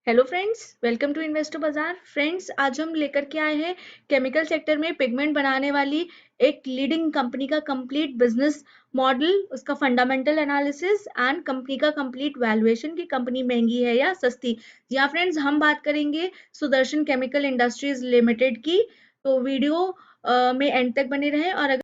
Hello friends, welcome to Investor Bazaar. Friends, आज हम लेकर के आए हैं केमिकल सेक्टर में पिगमेंट बनाने वाली एक लीडिंग कंपनी का कंप्लीट बिजनेस मॉडल, उसका फंडामेंटल एनालिसिस एंड कंपनी का कंप्लीट वैल्यूएशन की कंपनी महंगी है या सस्ती। जी हाँ फ्रेंड्स, हम बात करेंगे सुदर्शन केमिकल इंडस्ट्रीज लिमिटेड की। तो वीडियो में एंड तक बने रहें। और अगर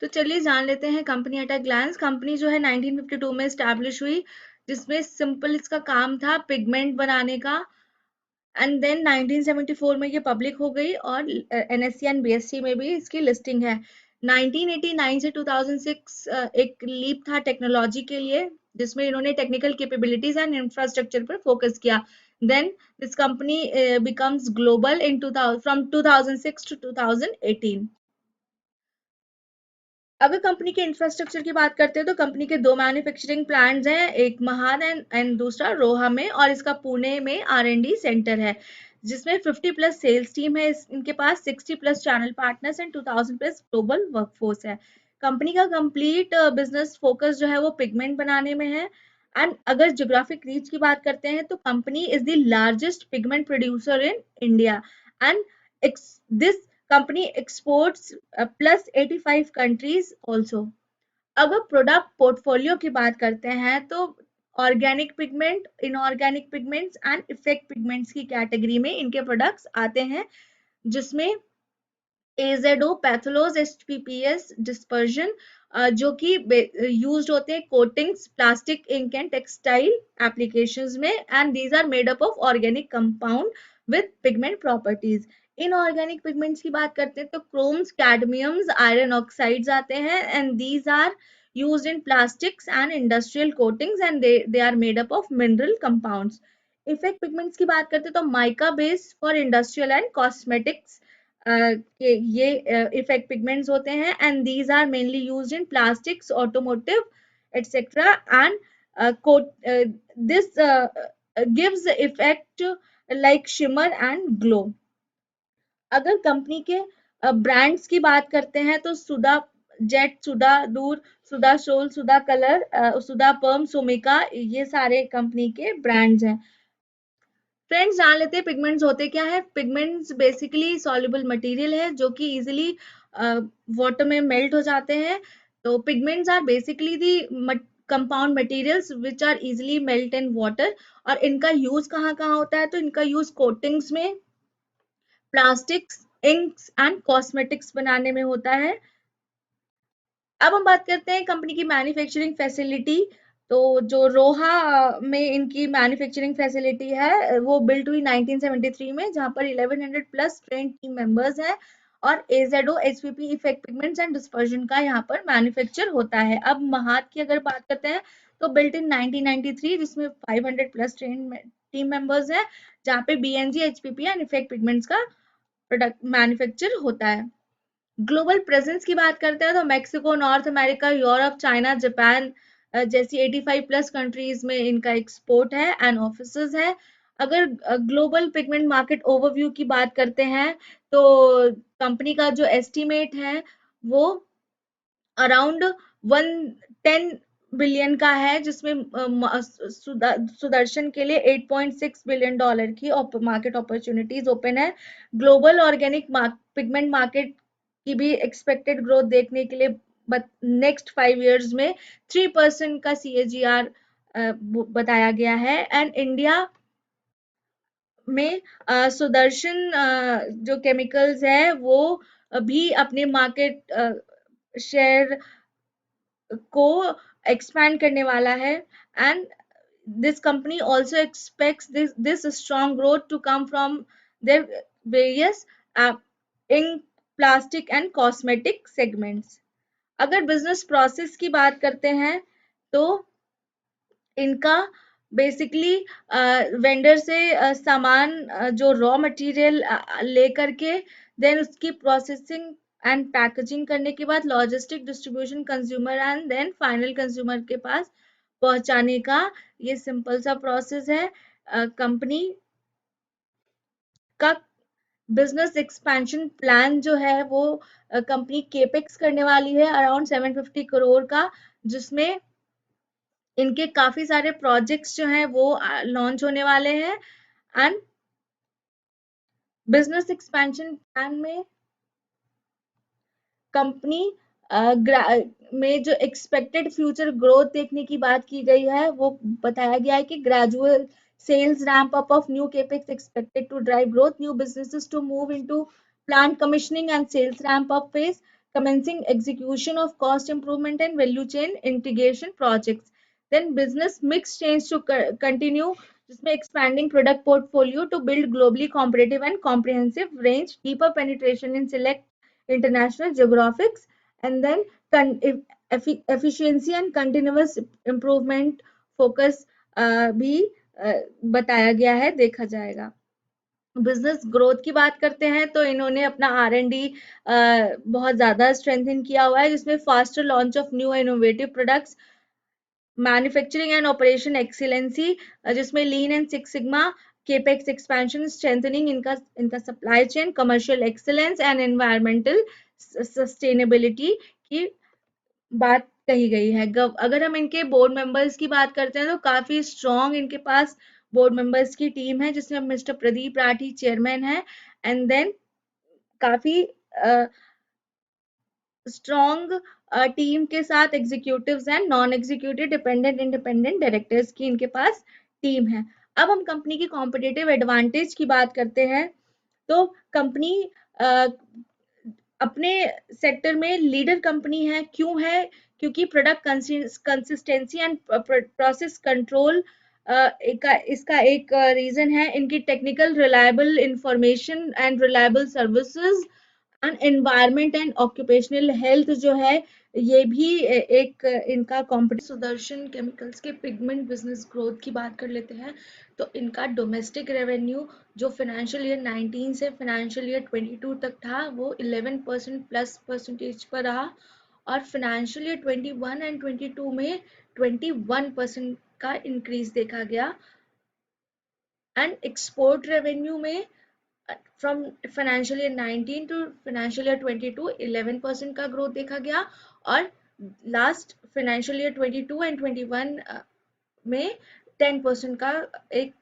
तो चलिए जान लेते हैं company at a glance. Company जो है 1952 में स्टैब्लिश हुई, जिसमें सिंपल इसका काम था पिगमेंट बनाने का। एंड देन 1974 में ये पब्लिक हो गई और एनएससी एंड बीएससी में भी इसकी लिस्टिंग है। 1989 से 2006 एक लीप था टेक्नोलॉजी के लिए, जिसमें इन्होंने टेक्निकल कैपेबिलिटीज एंड इंफ्रास्ट्रक्चर पर फोकस किया। Then this company becomes global in 2000 from 2006 to 2018। अगर कंपनी के इंफ्रास्ट्रक्चर की बात करते हैं तो कंपनी के दो मैन्युफैक्चरिंग प्लांट्स हैं, एक महान एंड दूसरा रोहा में, और इसका पुणे में आर&डी सेंटर है, जिसमें 50 प्लस सेल्स टीम है। इनके पास 60 plus channel partners and 2000 plus global workforce है। कंपनी का कंप्लीट बिजनेस फोकस जो है वो पिगमेंट बनाने में है। एंड अगर ज्योग्राफिक रीच की बात करते हैं तो company is the largest pigment producer in India and this company exports plus 85 countries also। अगर प्रोडक्ट पोर्टफोलियो की बात करते हैं तो organic pigment, inorganic pigments and effect pigments की कैटेगरी में इनके प्रोडक्ट्स आते हैं, जिसमें एजेडो, पैथोलोज, एचपीपीएस, डिस्पर्जन, जो कि यूज्ड होते हैं coatings, plastic, ink and textile applications में। And these are made up of organic compound with pigment properties. Inorganic pigments की बात करते हैं तो क्रोम्स, कैडमियम्स, आयरन ऑक्साइड्स आते हैं, and these are used in plastics and industrial coatings, and they are made up of mineral compounds। Effect pigments की बात करते हैं तो mica base for industrial and cosmetics के ये इफेक्ट पिगमेंट्स होते हैं, and these are mainly used in plastics, automotive etcetera. And this gives effect like shimmer and glow. अगर कंपनी के ब्रांड्स की बात करते हैं तो सुधा जेट, सुधा दूर, सुधा सोल, सुधा कलर, सुधा पर्म, सुमिका, ये सारे कंपनी के ब्रांड्स हैं। फ्रेंड्स, जान लेते हैं पिगमेंट्स होते क्या है। पिगमेंट्स बेसिकली सॉल्युबल मटेरियल है जो कि इजीली वाटर में मेल्ट हो जाते हैं। तो pigments are basically the compound materials which are easily melt in water. और इनका यूज कहाँ कहाँ होता है तो इनका यूज कोटिंग्स में, प्लास्टिक्स, इंक्स एंड कॉस्मेटिक्स बनाने में होता है। अब हम बात करते हैं कंपनी की मैन्युफैक्चरिंग फैसिलिटी। तो जो रोहा में इनकी मैन्युफैक्चरिंग फैसिलिटी है वो बिल्ट हुई 1973 में, जहां पर 1100 प्लस ट्रेन टीम मेंबर्स हैं। और एजेडो, HPP, effect pigments and dispersion का यहाँ पर मैन्युफैक्चर होता है। अब महात की अगर बात करते हैं तो बिल्ट इन 1993, जिसमें 500 प्लस ट्रेन टीम मेंबर्स हैं, जहाँ पे BNG, HPP and effect pigments का प्रोडक्ट मैन्युफैक्चर होता है। ग्लोबल प्रेजेंस की बात करते हैं तो Mexico, north America, Europe, China, Japan जैसी 85 प्लस कंट्रीज में इनका एक्सपोर्ट है एंड ऑफिसेज है। अगर ग्लोबल पिगमेंट मार्केट ओवरव्यू की बात करते हैं तो कंपनी का जो एस्टिमेट है वो अराउंड 110 बिलियन का है, जिसमें सुदर्शन के लिए 8.6 बिलियन डॉलर की मार्केट अपॉर्चुनिटीज ओपन है। ग्लोबल ऑर्गेनिक पिगमेंट मार्केट की भी एक्सपेक्टेड ग्रोथ देखने के लिए नेक्स्ट 5 इयर्स में 3% का CAGR बताया गया है। एंड इंडिया में सुदर्शन जो केमिकल्स है वो भी अपने मार्केट शेयर को एक्सपैंड करने वाला है। And this company also expects this strong growth to come from their various uh, ink, plastic and cosmetic segments। अगर बिजनेस प्रोसेस की बात करते हैं तो इनका बेसिकली वेंडर से सामान जो रॉ मटेरियल लेकर के देन उसकी प्रोसेसिंग एंड पैकेजिंग करने के बाद logistic, distribution, consumer and then final consumer के पास पहुंचाने का ये सिंपल सा प्रोसेस है। कंपनी का बिजनेस एक्सपेंशन प्लान जो है वो कंपनी केपेक्स करने वाली है अराउंड 750 करोड़ का, जिसमें इनके काफी सारे प्रोजेक्ट्स जो हैं वो लॉन्च होने वाले हैं। एंड बिजनेस एक्सपेंशन प्लान में कंपनी में जो एक्सपेक्टेड फ्यूचर ग्रोथ देखने की बात की गई है वो बताया गया है कि gradual sales ramp up of new capex expected to drive growth, new businesses to move into plant commissioning and sales ramp up phase, commencing execution of cost improvement and value chain integration projects. Then business mix change to continue, जिसमें expanding product portfolio to build globally competitive and comprehensive range, deeper penetration in select international geographics, and then efficiency and continuous improvement focus भी बताया गया है, देखा जाएगा। Business growth की बात करते हैं तो इन्होंने अपना R&D बहुत ज्यादा स्ट्रेंथन किया हुआ है, जिसमें faster launch of new innovative products, manufacturing and operation excellency, जिसमें lean and six sigma, capex expansion, strengthening इनका supply chain, commercial excellence and environmental sustainability की बात कही गई है। अगर हम इनके बोर्ड मेंबर्स की बात करते हैं तो काफी स्ट्रॉन्ग इनके पास बोर्ड मेंबर्स की टीम है, जिसमें मिस्टर प्रदीप राठी चेयरमैन है, एंड देन काफी स्ट्रॉन्ग टीम के साथ executives and non executive dependent independent directors की इनके पास टीम है। अब हम कंपनी की कॉम्पिटिटिव एडवांटेज की बात करते हैं तो कंपनी अपने सेक्टर में लीडर कंपनी है। क्यों है? क्योंकि product consistency and process control इसका एक रीजन है। इनकी technical reliable information and reliable services and environment and occupational health जो है, ये भी एक इनका कॉम्पिटिटिव। सुदर्शन केमिकल्स के पिगमेंट बिजनेस ग्रोथ की बात कर लेते हैं तो इनका डोमेस्टिक रेवेन्यू जो फाइनेंशियल ईयर 19 से फाइनेंशियल ईयर 22 तक था वो 11% प्लस परसेंटेज पर रहा, और फाइनेंशियल ईयर 21 एंड 22 में 21% का इंक्रीज देखा गया। एंड एक्सपोर्ट रेवेन्यू में from financial year 19 to financial year 22 11% का ग्रोथ देखा गया, और लास्ट financial year 22 and 21 में 10% का एक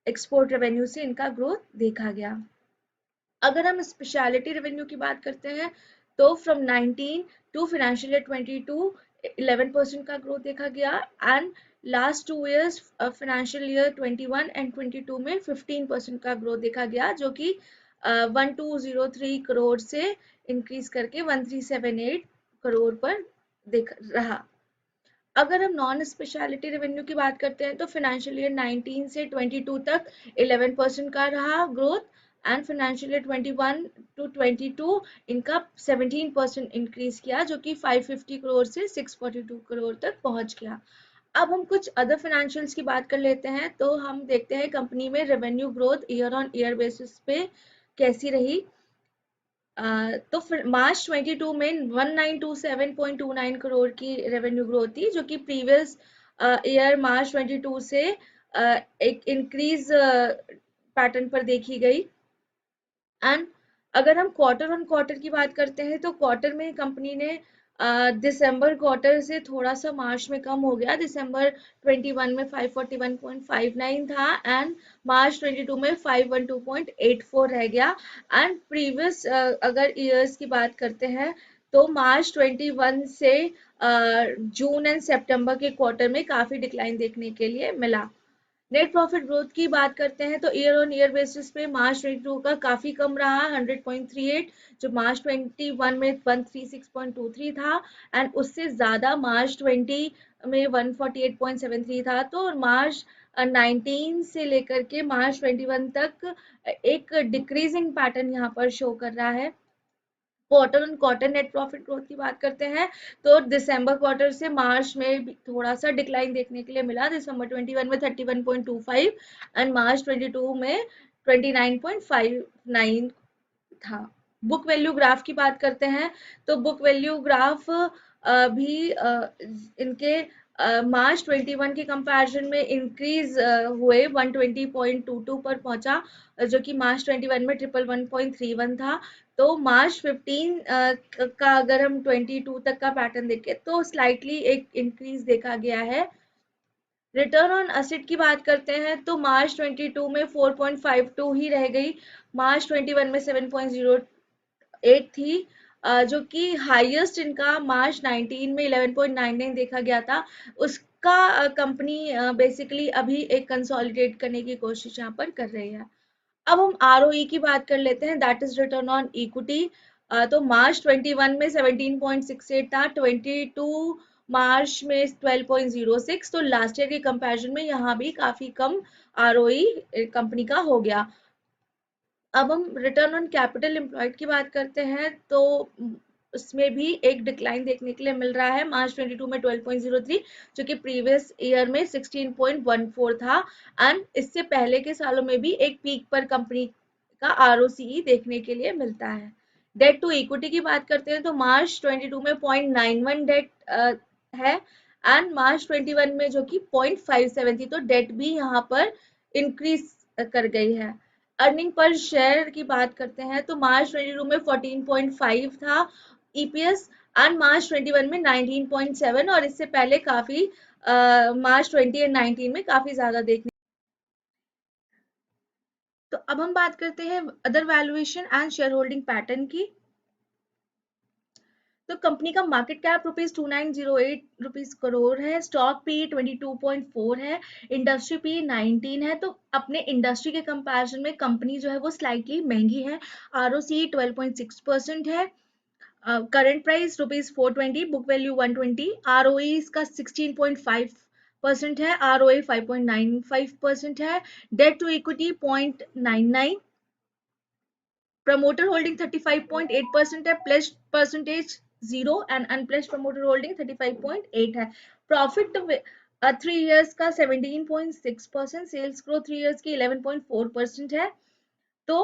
एक्सपोर्ट रेवेन्यू से इनका ग्रोथ देखा गया। अगर हम स्पेशलिटी रेवेन्यू की बात करते हैं तो फ्रॉम 19 टू फाइनेंशियल ईयर 22 11% का ग्रोथ देखा गया, and last 2 years financial year 21 and 22 में 15% का ग्रोथ देखा गया, जो कि 1203 करोड़ से इंक्रीज करके 1378 करोड़ पर देख रहा। अगर हम नॉन स्पेशलिटी रेवेन्यू की बात करते हैं तो फाइनेंशियल ईयर 19 से 22 तक 11% का रहा growth, and financial year 21 to 22 इनका 17% इंक्रीज किया, जो कि 550 करोड़ से 642 करोड़ तक पहुंच गया। अब हम कुछ अदर फाइनेंशियल्स की बात कर लेते हैं तो हम देखते हैं कंपनी में revenue growth year on year basis पे कैसी रही। तो फिर मार्च 22 में 1927.29 करोड़ की रेवेन्यू ग्रोथ थी, जो कि प्रीवियस ईयर मार्च 22 से एक इंक्रीज पैटर्न पर देखी गई। एंड अगर हम क्वार्टर ऑन क्वार्टर की बात करते हैं तो क्वार्टर में कंपनी ने दिसंबर क्वार्टर से थोड़ा सा मार्च में कम हो गया। दिसंबर 21 में 541.59 था, एंड मार्च 22 में 512.84 रह गया। एंड प्रीवियस अगर ईयर्स की बात करते हैं तो मार्च 21 से जून एंड सितंबर के क्वार्टर में काफी डिक्लाइन देखने के लिए मिला। नेट प्रॉफिट ग्रोथ की बात करते हैं तो ईयर ऑन ईयर बेसिस पे मार्च 22 का काफी कम रहा 100.38, जो मार्च 21 में 136.23 था, एंड उससे ज्यादा मार्च 20 में 148.73 था। तो मार्च 19 से लेकर के मार्च 21 तक एक डिक्रीजिंग पैटर्न यहाँ पर शो कर रहा है। Quarter on quarter net profit growth की बात करते हैं तो दिसंबर क्वार्टर से मार्च में थोड़ा सा डिक्लाइन देखने के लिए मिला। दिसंबर 21 में 31.25 एंड मार्च 22 में 29.59 था। बुक वैल्यू ग्राफ की बात करते हैं तो बुक वैल्यू ग्राफ भी इनके मार्च 21 के कंपैरिजन में इंक्रीज हुए 120.22 पर पहुंचा, जो कि मार्च 21 में 111.31 था। तो मार्च 15 का अगर हम 22 तक का पैटर्न देखें तो स्लाइटली एक इंक्रीज देखा गया है। रिटर्न ऑन असेट की बात करते हैं तो मार्च 22 में 4.52 ही रह गई, मार्च 21 में 7.08 थी, जो कि हाईएस्ट इनका मार्च 19 में 11.99 देखा गया था। उसका कंपनी बेसिकली अभी एक कंसोलिडेट करने की कोशिश यहाँ पर कर रही है। अब हम आरओई की बात कर लेते हैं, that is return on equity. तो मार्च 21 में 17.68 था, 22 मार्च में 12.06, तो लास्ट ईयर के कंपैरिजन में यहाँ भी काफी कम आरओई कंपनी का हो गया। अब हम रिटर्न ऑन कैपिटल एम्प्लॉयड की बात करते हैं तो उसमें भी एक डिक्लाइन देखने के लिए मिल रहा है, मार्च 22 में 12.03, जो कि प्रीवियस ईयर में 16.14 था, एंड इससे पहले के सालों में भी एक पीक पर कंपनी का आरओसीई देखने के लिए मिलता है। डेट टू इक्विटी की बात करते हैं तो मार्च 22 में 0.91 डेट है, एंड मार्च 21 में जो कि 0.57 थी, तो डेट भी यहाँ पर इंक्रीज कर गई है। अर्निंग पर शेयर की बात करते हैं तो मार्च 22 में 14.5 था ईपीएस, एंड मार्च 21 में 19.7, और इससे पहले काफी मार्च 20 और 19 में काफी ज्यादा देखने। तो अब हम बात करते हैं other valuation and share holding pattern की। तो कंपनी का मार्केट कैप ₹2908 रुपीस करोड़ है, स्टॉक पी 22.4 है, इंडस्ट्री पी 19 है। तो अपने इंडस्ट्री के कंपैरिजन में कंपनी जो है वो स्लाइटली महंगी है, आरओसी 12.6% है, current price ₹420, book value 120, ROE इसका 16.5% है, आरओए 5.95% है, debt to equity 0.99, promoter holding 35.8% है, pledged percentage 0 and unpledged promoter holding 35.8 है। प्रॉफिट 3 इयर्स का 17.6%, सेल्स ग्रोथ 3 इयर्स की 11.4% है। तो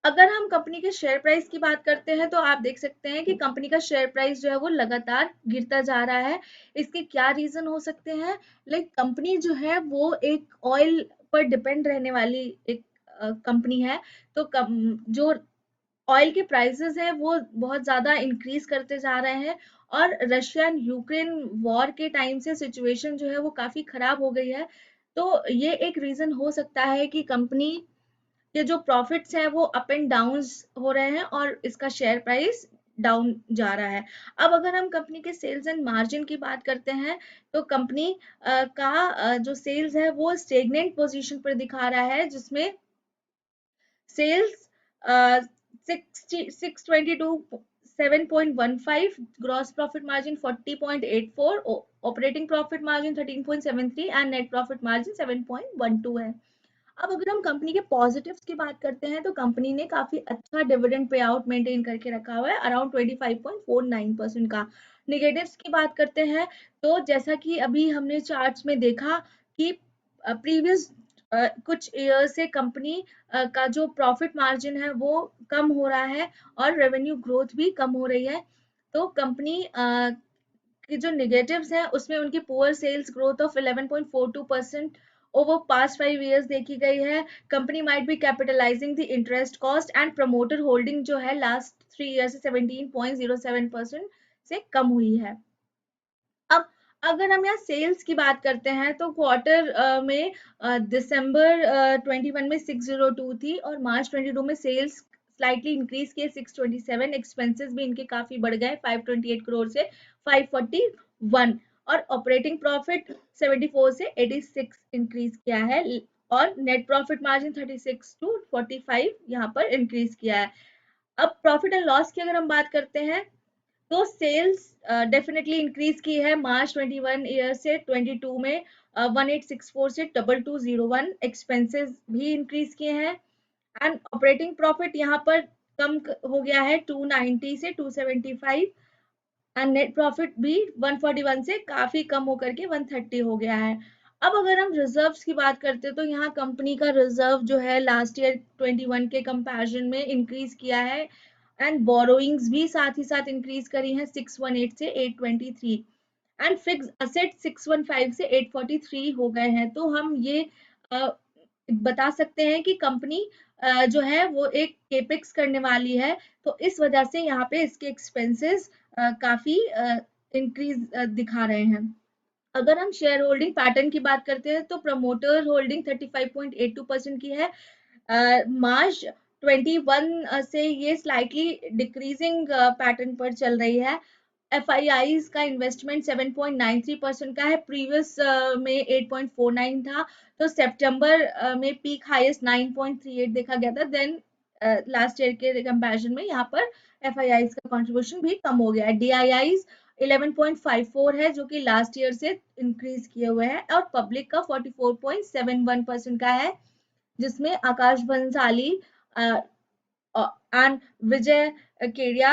अगर हम कंपनी के शेयर प्राइस की बात करते हैं तो आप देख सकते हैं कि कंपनी का शेयर प्राइस जो है वो लगातार गिरता जा रहा है। इसके क्या रीजन हो सकते हैं? लाइक कंपनी जो है वो एक ऑयल पर डिपेंड रहने वाली एक कंपनी है। तो जो ऑयल के प्राइसेस हैं वो बहुत ज़्यादा इंक्रीज करते जा रहे हैं, और रशिया एंड यूक्रेन वॉर के टाइम से सिचुएशन जो है वो काफ़ी ख़राब हो गई है। तो ये एक रीज़न हो सकता है कि कंपनी के जो प्रॉफिट्स हैं वो अप एंड डाउन्स हो रहे हैं और इसका शेयर प्राइस डाउन जा रहा है। अब अगर हम कंपनी के सेल्स एंड मार्जिन की बात करते हैं तो कंपनी का जो सेल्स है वो स्टेगनेंट पोजीशन पर दिखा रहा है, जिसमें sales 622 7.15, gross profit margin 40.84, operating profit margin 13.73 and net profit margin 7.12 है। अब अगर हम कंपनी के पॉजिटिव्स की बात करते हैं तो कंपनी ने काफी अच्छा डिविडेंड पे आउट मेंटेन करके रखा हुआ है, अराउंड 25.49% का। निगेटिव्स की बात करते हैं तो जैसा कि अभी हमने चार्ट्स में देखा कि प्रीवियस कुछ ईयर से कंपनी का जो प्रॉफिट मार्जिन है वो कम हो रहा है और रेवेन्यू ग्रोथ भी कम हो रही है। तो कंपनी की जो नेगेटिव्स हैं उसमें उनकी poor sales growth of 11.42% over past 5 years देखी गई है। कंपनी might be capitalising the interest cost, and promoter holding जो है लास्ट 3 years से 17.07% से कम हुई है। अब अगर हम यहाँ सेल्स की बात करते हैं तो क्वार्टर में दिसंबर 21 में 602 थी, और मार्च 22 में सेल्स स्लाइटली इंक्रीज किए 627, एक्सपेंसेस भी इनके काफी बढ़ गए 528 करोड़ से 541, और ऑपरेटिंग प्रॉफिट 74 से 86 इंक्रीज किया है, और नेट प्रॉफिट मार्जिन 36 टू 45 यहाँ पर इंक्रीज किया है। अब प्रॉफिट एंड लॉस की अगर हम बात करते हैं तो सेल्स डेफिनेटली इंक्रीज की है मार्च 21 ईयर से 22 में 1864 से 2201, एक्सपेंसेस भी इंक्रीज किए हैं, एंड ऑपरेटिंग प्रॉफिट यहाँ पर कम हो गया है 290 से 275, एंड नेट प्रॉफिट भी 141 से काफी कम होकर के 130 हो गया है। अब अगर हम रिजर्व्स की बात करते हैं तो यहाँ कंपनी का रिजर्व जो है लास्ट ईयर 21 के कंपैरिजन में इंक्रीज किया है, एंड बोरोइंग्स भी साथ ही साथ इंक्रीज करी हैं 618 से 823, एंड फिक्स असेट 615 से 843 हो गए हैं। तो हम ये बता सकते हैं कि कंपनी जो है वो एक केपेक्स करने वाली है, तो इस वजह से यहाँ पे इसके एक्सपेंसेस काफी इंक्रीज दिखा रहे हैं। अगर हम शेयर होल्डिंग पैटर्न की बात करते हैं तो प्रमोटर होल्डिंग 35.82% की है। मार्च 21 से ये स्लाइटली डिक्रीजिंग पैटर्न पर चल रही है। एफआईआईज का इन्वेस्टमेंट 7.93% का है। प्रीवियस में 8.49 था, तो सितंबर में पीक हाईएस्ट 9.38 देखा गया था। देन लास्ट ईयर के कंपैरिजन में यहाँ पर एफआईआईज का कंट्रीब्यूशन भी कम हो गया है। डीआईआईज 11.54 है जो कि लास्ट ईयर से इंक्रीज किए हुए हैं, और पब्लिक का 44.71% का है, जिसमें आकाश भंसाली एंड विजय केडिया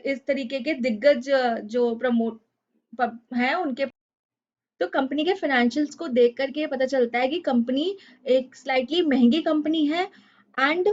इस तरीके के दिग्गज जो प्रमोट हैं उनके। तो कंपनी के फाइनेंशियल्स को देख करके पता चलता है कि कंपनी एक स्लाइटली महंगी कंपनी है, and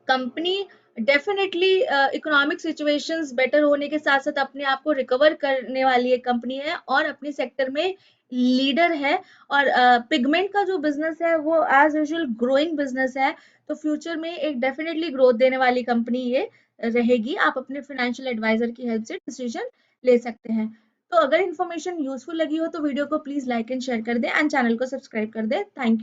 company definitely economic situations better होने के साथ साथ अपने आप को रिकवर करने वाली एक कंपनी है और अपने सेक्टर में लीडर है। और पिगमेंट का जो बिजनेस है वो एज यूजुअल ग्रोइंग बिजनेस है, तो फ्यूचर में एक डेफिनेटली ग्रोथ देने वाली कंपनी ये रहेगी। आप अपने फाइनेंशियल एडवाइजर की हेल्प से डिसीजन ले सकते हैं। तो अगर इन्फॉर्मेशन यूजफुल लगी हो तो वीडियो को प्लीज लाइक एंड शेयर कर दें, एंड चैनल को सब्सक्राइब कर दें। Thank you.